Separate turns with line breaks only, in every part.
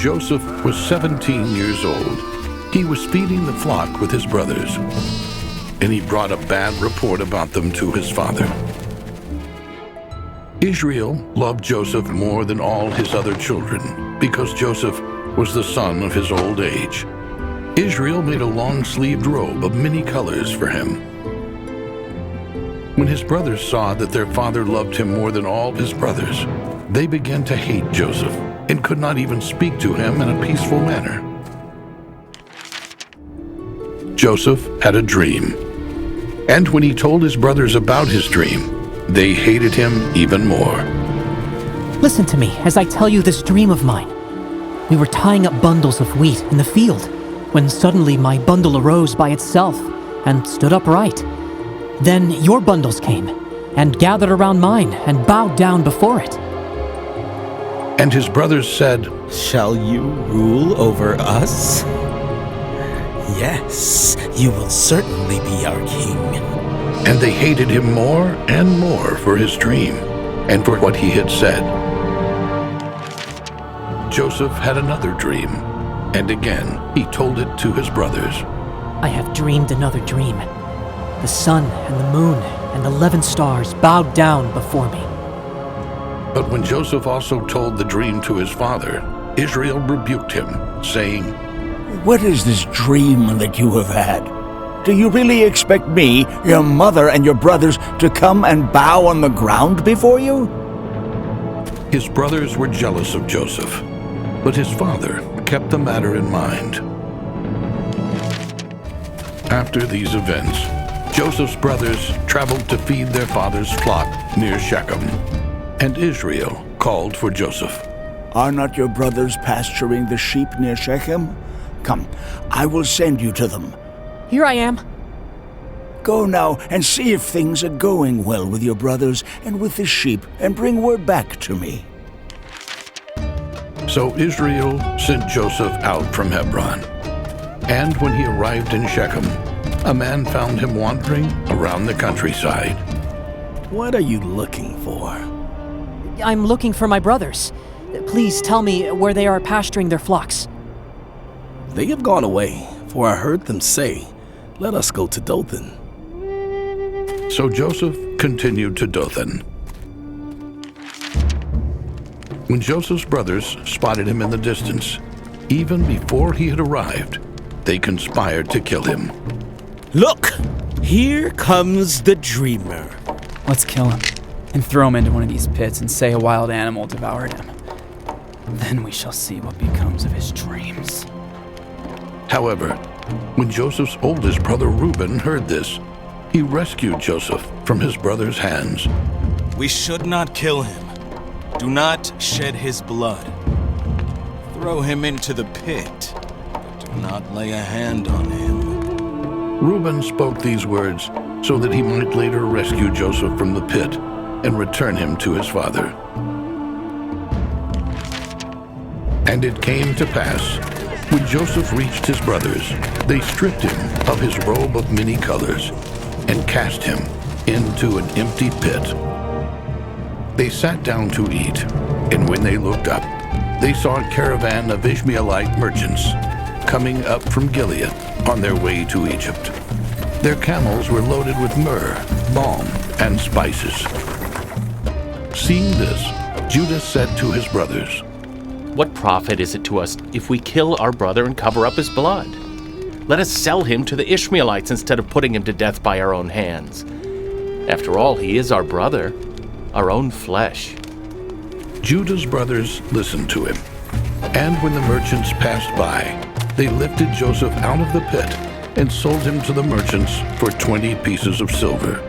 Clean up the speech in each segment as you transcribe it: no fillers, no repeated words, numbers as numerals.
Joseph was 17 years old, he was feeding the flock with his brothers, and he brought a bad report about them to his father. Israel loved Joseph more than all his other children because Joseph was the son of his old age. Israel made a long-sleeved robe of many colors for him. When his brothers saw that their father loved him more than all his brothers, they began to hate Joseph and could not even speak to him in a peaceful manner. Joseph had a dream, and when he told his brothers about his dream, they hated him even more.
Listen to me as I tell you this dream of mine. We were tying up bundles of wheat in the field when suddenly my bundle arose by itself and stood upright. Then your bundles came and gathered around mine and bowed down before it.
And his brothers said,
"Shall you rule over us?"
"Yes, you will certainly be our king."
And they hated him more and more for his dream and for what he had said. Joseph had another dream, and again he told it to his brothers.
I have dreamed another dream. The sun and the moon and 11 stars bowed down before me.
But when Joseph also told the dream to his father, Israel rebuked him, saying,
"What is this dream that you have had? Do you really expect me, your mother, and your brothers to come and bow on the ground before you?"
His brothers were jealous of Joseph, but his father kept the matter in mind. After these events, Joseph's brothers traveled to feed their father's flock near Shechem, and Israel called for Joseph.
"Are not your brothers pasturing the sheep near Shechem? Come, I will send you to them.
Here I am."
Go now and see if things are going well with your brothers and with the sheep, and bring word back to me."
So Israel sent Joseph out from Hebron. And when he arrived in Shechem, a man found him wandering around the countryside.
"What are you looking for?"
I'm looking for my brothers. Please tell me where they are pasturing their flocks.
"They have gone away, for I heard them say, 'Let us go to Dothan.'"
So Joseph continued to Dothan. When Joseph's brothers spotted him in the distance, even before he had arrived, they conspired to kill him.
"Look, here comes the dreamer."
Let's kill him and throw him into one of these pits and say a wild animal devoured him. Then we shall see what becomes of his dreams.
However, when Joseph's oldest brother Reuben heard this, he rescued Joseph from his brother's hands.
"We should not kill him. Do not shed his blood. Throw him into the pit, but do not lay a hand on him."
Reuben spoke these words so that he might later rescue Joseph from the pit and return him to his father. And it came to pass, when Joseph reached his brothers, they stripped him of his robe of many colors and cast him into an empty pit. They sat down to eat, and when they looked up, they saw a caravan of Ishmaelite merchants coming up from Gilead on their way to Egypt. Their camels were loaded with myrrh, balm, and spices. Seeing this, Judah said to his brothers,
"What profit is it to us if we kill our brother and cover up his blood? Let us sell him to the Ishmaelites instead of putting him to death by our own hands. After all, he is our brother, our own flesh."
Judah's brothers listened to him, and when the merchants passed by, they lifted Joseph out of the pit and sold him to the merchants for 20 pieces of silver.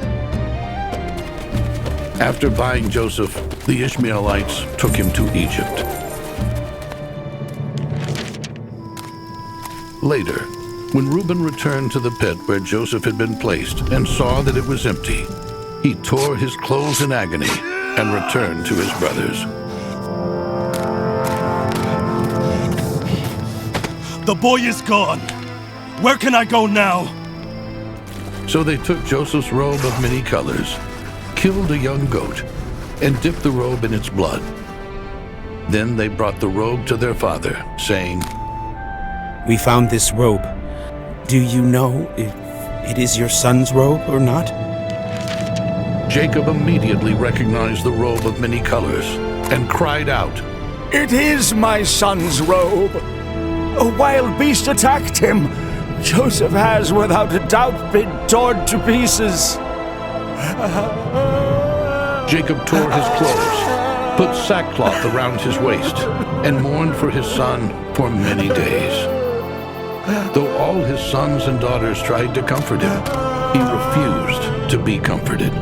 After buying Joseph, the Ishmaelites took him to Egypt. Later, when Reuben returned to the pit where Joseph had been placed and saw that it was empty, he tore his clothes in agony and returned to his brothers.
"The boy is gone. Where can I go now?"
So they took Joseph's robe of many colors, killed a young goat, and dipped the robe in its blood. Then they brought the robe to their father, saying,
We found this robe. Do you know if it is your son's robe or not?
Jacob immediately recognized the robe of many colors and cried out,
It is my son's robe. A wild beast attacked him. Joseph has, without a doubt, been torn to pieces.
Jacob tore his clothes, put sackcloth around his waist, and mourned for his son for many days. Though all his sons and daughters tried to comfort him, he refused to be comforted.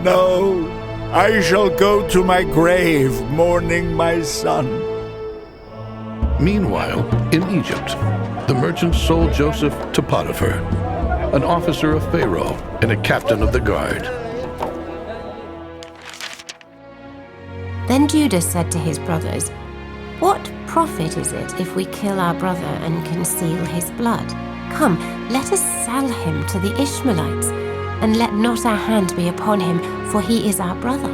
No, I shall go to my grave mourning my son.
Meanwhile, in Egypt, the merchants sold Joseph to Potiphar, an officer of Pharaoh and a captain of the guard.
Then Judah said to his brothers, What profit is it if we kill our brother and conceal his blood? Come, let us sell him to the Ishmaelites, and let not our hand be upon him, for he is our brother,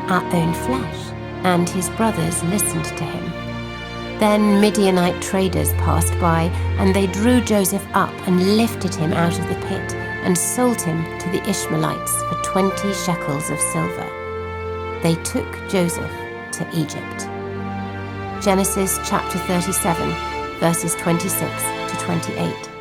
our own flesh. And his brothers listened to him. Then Midianite traders passed by, and they drew Joseph up and lifted him out of the pit, and sold him to the Ishmaelites for 20 shekels of silver. They took Joseph to Egypt. Genesis chapter 37, verses 26 to 28.